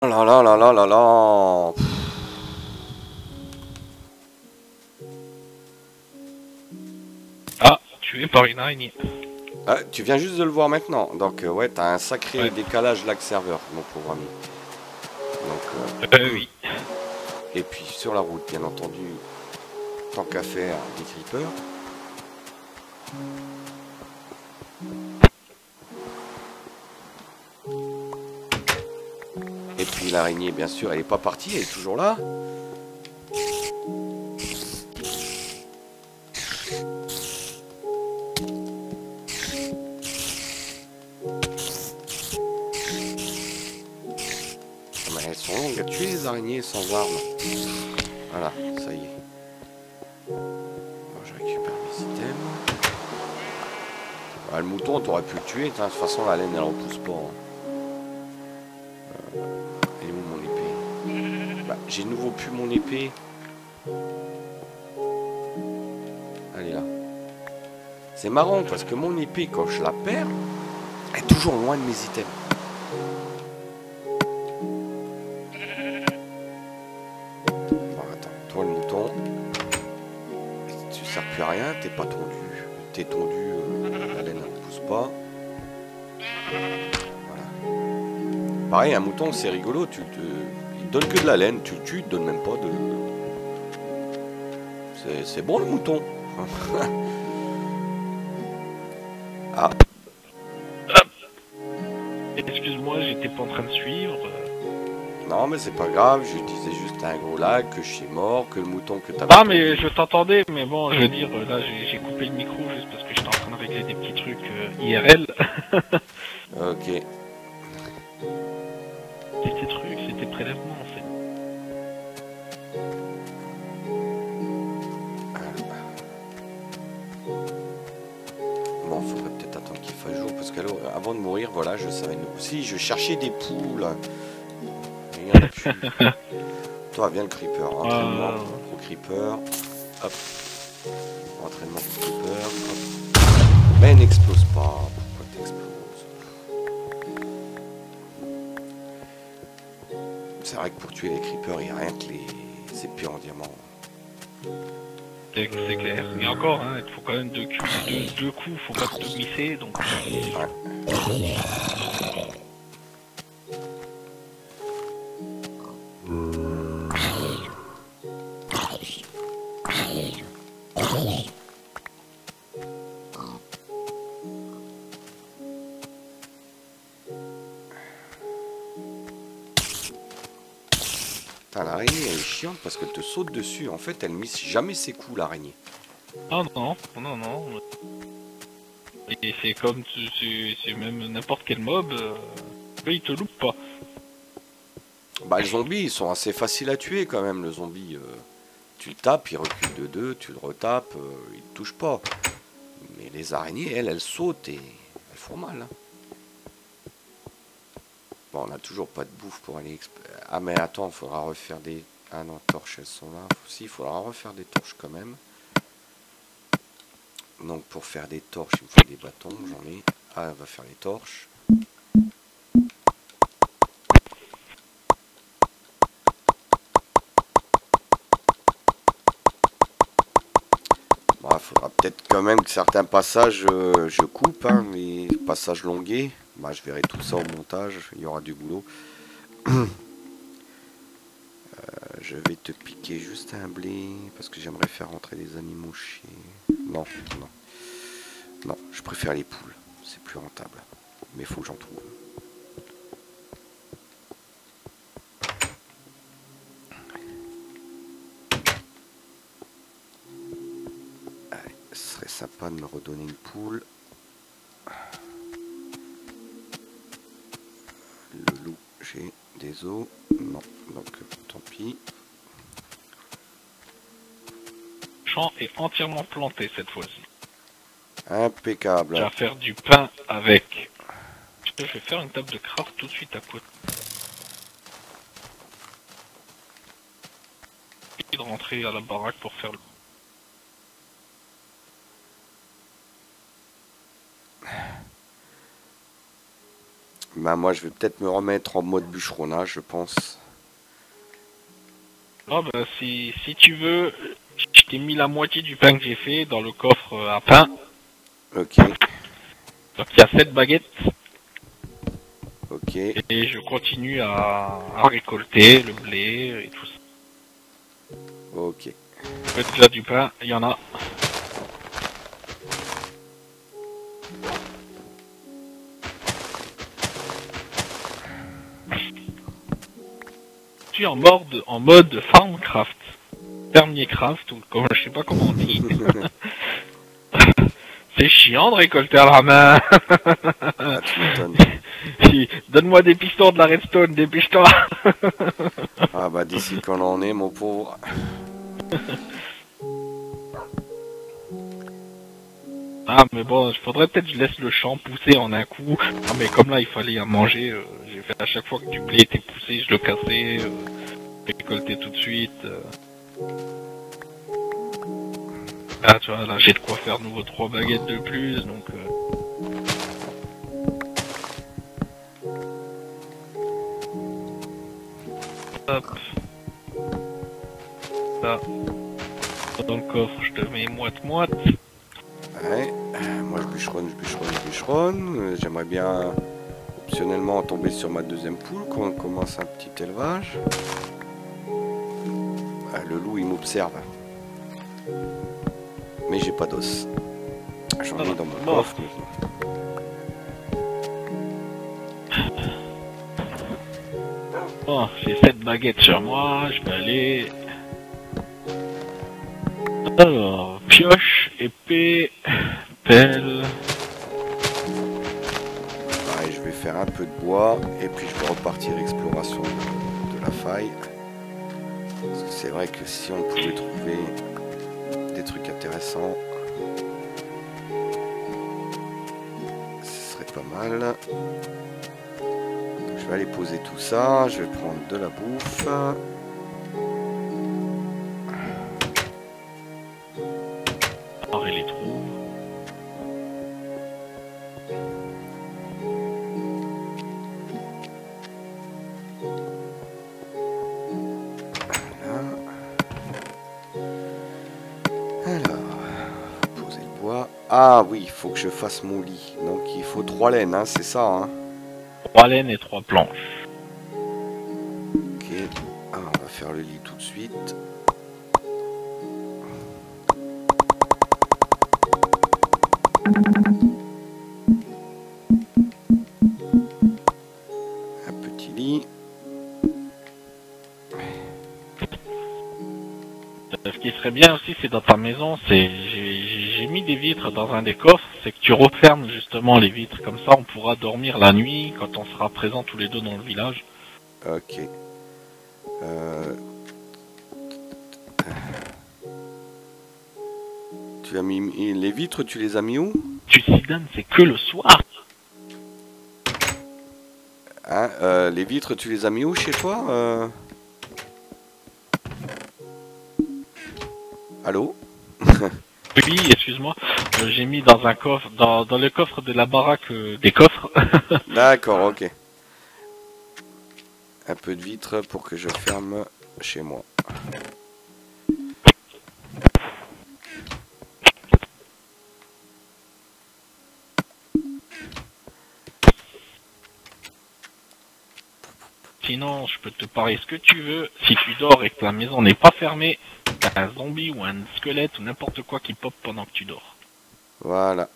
Oh là là là là là là. Ah, tué par une araignée. Ah, tu viens juste de le voir maintenant. Donc ouais, t'as un sacré Ouais. décalage lag serveur, mon pauvre ami. Donc, Oui. et puis sur la route, bien entendu, tant qu'à faire, des creepers. Et puis l'araignée, bien sûr, elle est pas partie, elle est toujours là. Mais elles sont longues à tuer les araignées sans armes. Voilà, ça y est. Bon, je récupère mes items. Ah, le mouton, t'aurais pu le tuer. De toute façon, la laine, elle repousse pas. Hein. Elle est où mon épée? Bah, j'ai de nouveau plus mon épée. Elle est là. C'est marrant parce que mon épée, quand je la perds, elle est toujours loin de mes items. Bon, attends, toi le mouton, tu sers plus à rien, t'es pas tondu. T'es tondu, la laine ne pousse pas. Voilà. Pareil, un mouton, c'est rigolo, il te donne que de la laine, tu le tues, il te donne même pas de... C'est bon le mouton. Ah, Excuse-moi, j'étais pas en train de suivre. non mais c'est pas grave, je disais juste un gros lag, que je suis mort, que le mouton que t'avais Ah, tondu. mais je t'entendais, mais bon, je veux dire, là, j'ai coupé le micro juste parce que j'étais en train de régler des petits trucs IRL. Ok. C'était trucs, c'était prélèvement en fait. Bon, faudrait peut-être attendre qu'il fasse jour, parce qu'avant de mourir, voilà, je savais aussi, je cherchais des poules. Mais il n'y en a plus. Toi, viens le creeper, entraînement pro creeper. Hop. Entraînement pro creeper. Hop. Mais n'explose pas. Pourquoi t'exploses? C'est vrai que pour tuer les creepers, il n'y a rien que les épées en diamant. C'est clair. Et encore, hein, il faut quand même deux coups, faut pas te glisser, donc... Ouais. L'araignée, elle est chiante parce qu'elle te saute dessus. En fait, elle mise jamais ses coups, l'araignée. Ah non, non, non. Et c'est comme, c'est même n'importe quel mob, il te loupe pas. Bah, le zombie, ils sont assez faciles à tuer quand même. Le zombie, tu le tapes, il recule de 2, tu le retapes, il te touche pas. Mais les araignées, elles sautent et elles font mal. Hein. Bon, on n'a toujours pas de bouffe pour aller... Ah, mais attends, il faudra refaire des... Ah non, torches, elles sont là. Si, il faudra refaire des torches quand même. Donc, pour faire des torches, il me faut des bâtons, j'en ai. Ah, on va faire les torches. Bon, il faudra peut-être quand même que certains passages, je coupe, hein, les passages longués. Bah, je verrai tout ça au montage, il y aura du boulot. Je vais te piquer juste un blé, parce que j'aimerais faire rentrer des animaux chez... Non, non. Non, je préfère les poules, c'est plus rentable. Mais il faut que j'en trouve. Allez, ce serait sympa de me redonner une poule. Le loup, j'ai des os. Non, donc tant pis. Le champ est entièrement planté cette fois-ci. Impeccable. Je vais faire du pain avec. Je vais faire une table de craft tout de suite à côté. Et de rentrer à la baraque pour faire le... Bah moi je vais peut-être me remettre en mode bûcheronnage, je pense. Ah bah si tu veux, je t'ai mis la moitié du pain que j'ai fait dans le coffre à pain. Ok, Donc il y a 7 baguettes ok. et je continue à récolter le blé et tout ça. Ok. Déjà du pain, il y en a. Je suis en mode farmcraft. Fermier craft, ou comme je sais pas comment on dit. C'est chiant de récolter à la main. Ah, tu m'étonnes. Donne-moi des pistons, de la redstone, dépêche-toi. Ah bah d'ici qu'on en est, mon pauvre. Ah mais bon, il faudrait peut-être que je laisse le champ pousser en un coup. Ah mais comme là il fallait à manger, j'ai fait à chaque fois que du blé était poussé, je le cassais, récoltais tout de suite. Ah tu vois, là j'ai de quoi faire nouveau 3 baguettes de plus, donc... Hop. Ça. Dans le coffre, je te mets moite-moite. Ouais. Moi je bûcheronne. J'aimerais bien optionnellement tomber sur ma deuxième poule quand on commence un petit élevage. Ah, le loup il m'observe. Mais j'ai pas d'os. J'en ai dans mon coffre. Mais... Bon, j'ai 7 baguettes sur moi, je vais aller... Alors, pioche, épée, pelle... Pareil, je vais faire un peu de bois et puis je vais repartir exploration de la faille. Parce que c'est vrai que si on pouvait trouver des trucs intéressants, ce serait pas mal. Je vais aller poser tout ça, je vais prendre de la bouffe. Barrer les trous. Alors, poser le bois. Ah oui, il faut que je fasse mon lit. Donc il faut 3 laines, hein, c'est ça. Hein. 3 laines et 3 planches. Ok, ah, on va faire le lit tout de suite. Un petit lit. Ce qui serait bien aussi, c'est dans ta maison, c'est j'ai mis des vitres dans un des coffres, c'est que tu refermes justement les vitres, comme ça on pourra dormir la nuit quand on sera présents tous les deux dans le village. Ok. Tu as mis les vitres, tu les as mis où? Tu t'y donnes, c'est que le soir. Hein, les vitres, tu les as mis où chez toi? Allô? Oui, excuse-moi, j'ai mis dans un coffre, dans le coffre de la baraque des coffres. D'accord, ok. Un peu de vitre pour que je ferme chez moi. Sinon, je peux te parier ce que tu veux. Si tu dors et que la maison n'est pas fermée, t'as un zombie ou un squelette ou n'importe quoi qui pop pendant que tu dors. Voilà.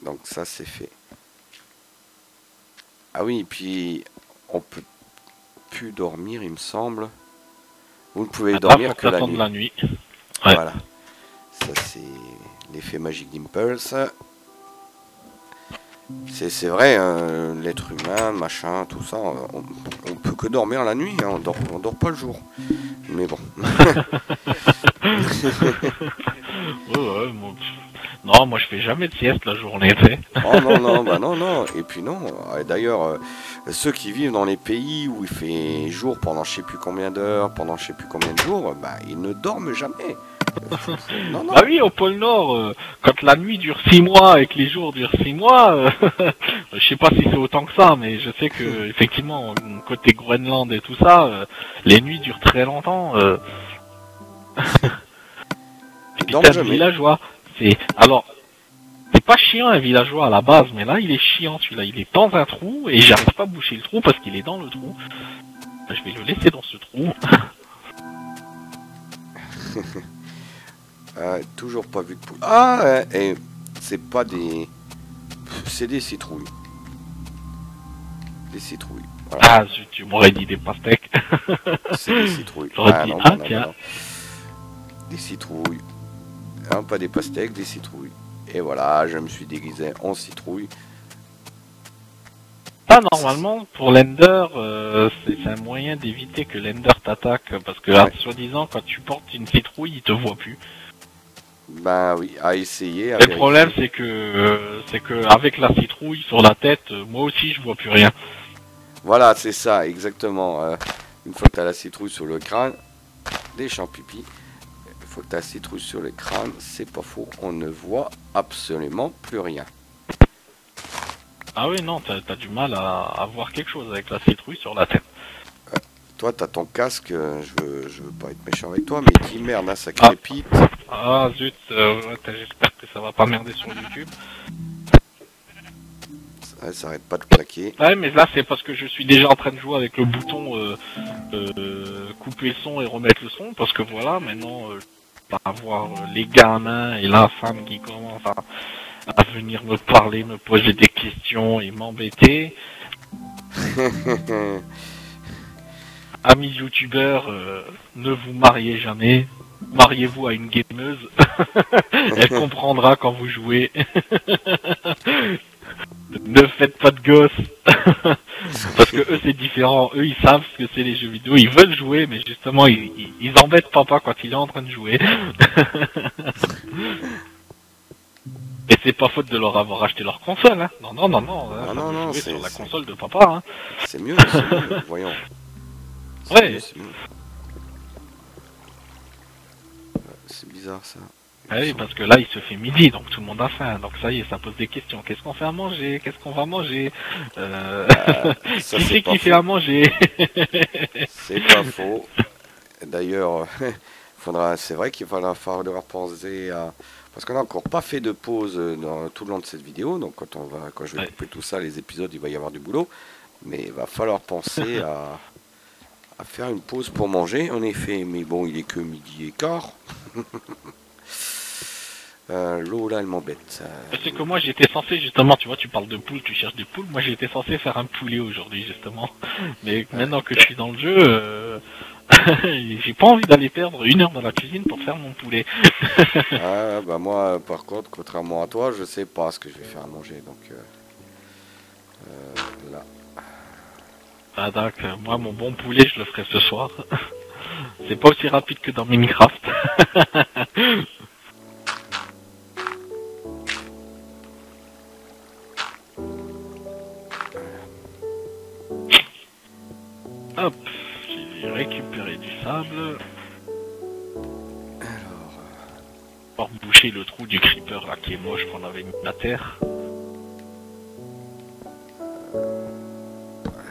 Donc ça, c'est fait. Ah oui, et puis on peut plus dormir, il me semble. Vous ne pouvez dormir que la nuit. La nuit. Ouais. Voilà. Ça, c'est l'effet magique d'Impulse. C'est vrai, l'être humain, machin, tout ça, on peut que dormir la nuit, hein, on dort pas le jour. Mais bon. Ouais, non, moi je fais jamais de sieste la journée, tu sais. Oh non, non, bah non, non. Et puis non. D'ailleurs, ceux qui vivent dans les pays où il fait jour pendant je sais plus combien d'heures, pendant je sais plus combien de jours, bah ils ne dorment jamais. Non, non. Bah oui, au pôle Nord, quand la nuit dure 6 mois et que les jours durent 6 mois, je sais pas si c'est autant que ça, mais je sais que effectivement, côté Groenland et tout ça, les nuits durent très longtemps. Ils dorment Putain de jamais. villageois. C'est pas chiant un villageois à la base, mais là il est chiant celui-là. Il est dans un trou et j'arrive pas à boucher le trou parce qu'il est dans le trou. Je vais le laisser dans ce trou. Toujours pas vu de poule. Ah, et c'est pas des... C'est des citrouilles. Des citrouilles. Voilà. Ah zut, tu m'aurais dit des pastèques. C'est des citrouilles. J'aurais dit, non, ah non, tiens. non. Des citrouilles. Hein, pas des pastèques, des citrouilles. Et voilà, je me suis déguisé en citrouille. Ça, normalement, pour l'Ender, c'est un moyen d'éviter que l'Ender t'attaque, parce que, Ouais. soi-disant, quand tu portes une citrouille, il te voit plus. Ben oui, à essayer. À Le problème, vérifier. c'est que avec la citrouille sur la tête, moi aussi, je vois plus rien. Voilà, c'est ça, exactement. Une fois que tu as la citrouille sur le crâne, des champs pipi. Une fois que tu as la citrouille sur le crâne, c'est pas faux. On ne voit absolument plus rien. Ah oui, non, t'as du mal à voir quelque chose avec la citrouille sur la tête. Toi, t'as ton casque, je veux pas être méchant avec toi, mais dis merde, hein, ça crépite. Ah zut, j'espère que ça va pas merder sur YouTube. Ça arrête pas de claquer. Ouais, mais là, c'est parce que je suis déjà en train de jouer avec le bouton couper le son et remettre le son, parce que voilà, maintenant, va avoir les gamins et la femme qui commencent à venir me parler, me poser des questions et m'embêter. Amis youtubeurs, ne vous mariez jamais. Mariez-vous à une gameuse. Elle comprendra quand vous jouez. Ne faites pas de gosses. Parce que eux c'est différent. Eux ils savent ce que c'est les jeux vidéo. Ils veulent jouer, mais justement ils embêtent papa quand il est en train de jouer. Et c'est pas faute de leur avoir acheté leur console, hein. Non, non, non, non. Ah Ça non, veut non, jouer c'est- sur la c'est- console de papa, hein. C'est mieux, voyons. C'est Ouais. mieux, c'est mieux. C'est bizarre ça. Ah oui, parce que là, il se fait midi, donc tout le monde a faim. Donc ça y est, ça pose des questions. Qu'est-ce qu'on fait à manger? Qu'est-ce qu'on va manger? Ça, Qui c'est c'est pas qui fait à manger? C'est pas faux. D'ailleurs, c'est vrai qu'il va falloir penser à... Parce qu'on n'a encore pas fait de pause tout le long de cette vidéo, donc quand je vais Ouais. couper tout ça, les épisodes, il va y avoir du boulot. Mais il va falloir penser à faire une pause pour manger, en effet. Mais bon, il est que midi et quart. L'eau là, elle m'embête. C'est que moi, j'étais censé, justement, tu vois, tu parles de poules, tu cherches des poules. Moi, j'étais censé faire un poulet aujourd'hui, justement. Mais maintenant que je suis dans le jeu, j'ai pas envie d'aller perdre 1 heure dans la cuisine pour faire mon poulet. Ah, bah moi, par contre, contrairement à toi, je sais pas ce que je vais faire à manger. Donc là. Ah donc, moi, mon bon poulet, je le ferai ce soir. C'est pas aussi rapide que dans Minecraft. Hop, j'ai récupéré du sable. Alors, Pour boucher le trou du creeper là qui est moche qu'on avait mis à terre.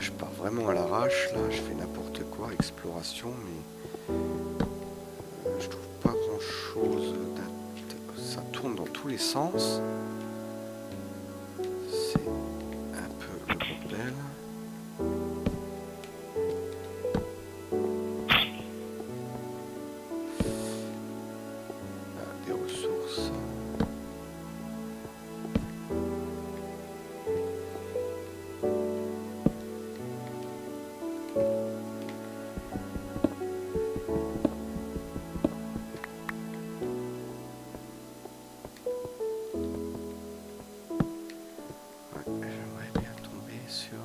je pars vraiment à l'arrache. Là, je fais n'importe quoi, exploration, mais je trouve pas grand chose. Ça tourne dans tous les sens. C'est un peu le bordel. Des ressources. J'aimerais bien tomber sur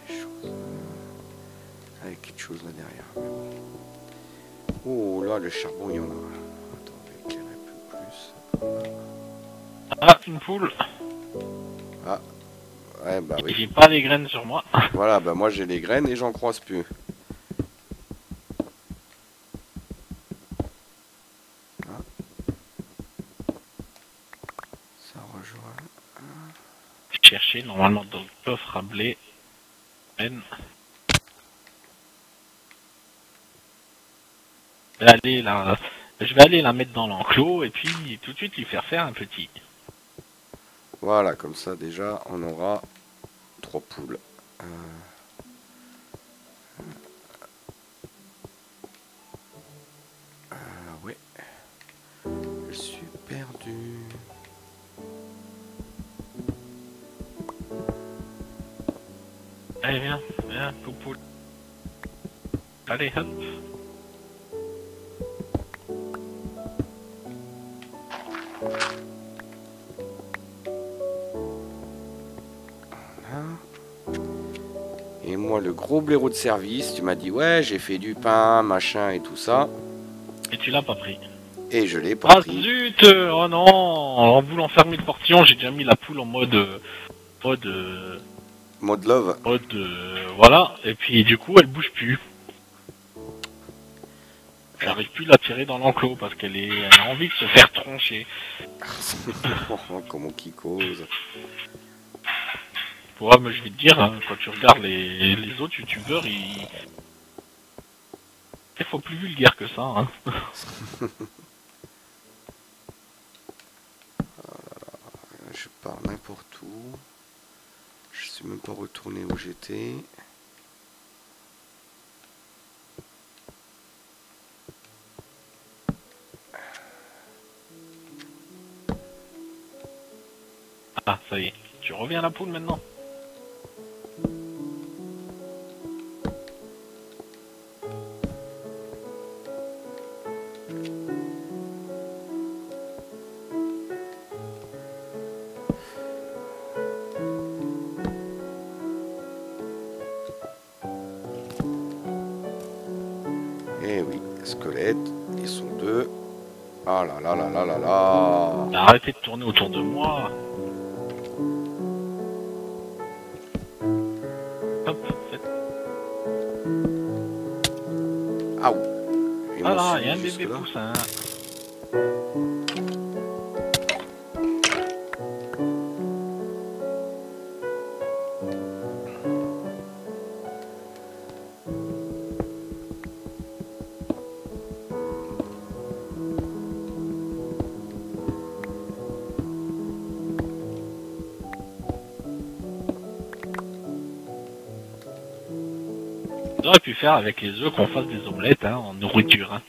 des choses. Avec quelque chose là derrière. Mais bon. Oh là, le charbon, il y en a. Attendez, éclairer un peu plus. Ah, une poule. Ouais, bah oui. J'ai pas les graines sur moi. Voilà, bah moi j'ai les graines et j'en croise plus. chercher normalement dans le coffre à blé. Je vais aller la mettre dans l'enclos et puis tout de suite lui faire un petit. Voilà, comme ça déjà on aura 3 poules. Ouais. Je suis perdu. Allez, viens, poule. Allez, hop. Et moi, le gros blaireau de service, tu m'as dit, ouais, j'ai fait du pain, machin et tout ça. Et tu l'as pas pris. Et je l'ai pas Ah pris. zut. Oh non. En voulant fermer le portillon, j'ai déjà mis la poule en mode Mode love. Voilà. Et puis du coup, elle bouge plus. J'arrive plus à la tirer dans l'enclos parce qu'elle a envie de se faire troncher. Comment qui cause. Ouais, mais je vais te dire, hein, quand tu regardes les autres youtubeurs, ils faut plus vulgaire que ça. Hein. Je pars n'importe où. Je sais même pas retourner où j'étais. Ah, ça y est. Tu reviens à la poule maintenant. Eh oui, squelette, ils sont 2. Ah là là là là là là. Arrêtez de tourner autour de moi. Hop, faites. Ah oui. Voilà, il y a un bébé poussin. J'aurais pu faire avec les œufs qu'on fasse des omelettes hein, en nourriture. Hein.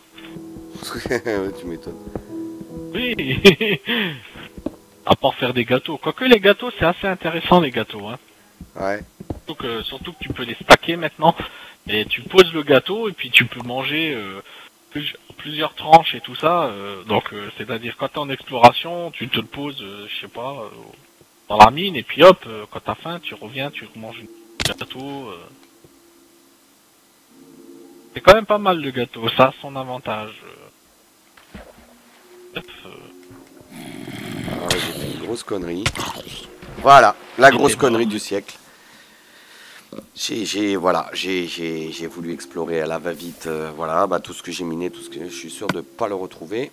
Ouais, tu m'étonnes. Oui. À part faire des gâteaux. Quoique les gâteaux, c'est assez intéressant les gâteaux. Hein. Ouais. Surtout que tu peux les stacker maintenant. Et tu poses le gâteau et puis tu peux manger plusieurs tranches et tout ça. C'est-à-dire quand t'es en exploration, tu te le poses, je sais pas, dans la mine et puis hop, quand t'as faim, tu reviens, tu manges un gâteau. C'est quand même pas mal le gâteau, ça a son avantage. Ah ouais, j'ai fait une grosse connerie. Voilà, la grosse connerie du siècle. J'ai voulu explorer à la va-vite, voilà, bah, tout ce que j'ai miné, tout ce que je suis sûr de pas le retrouver.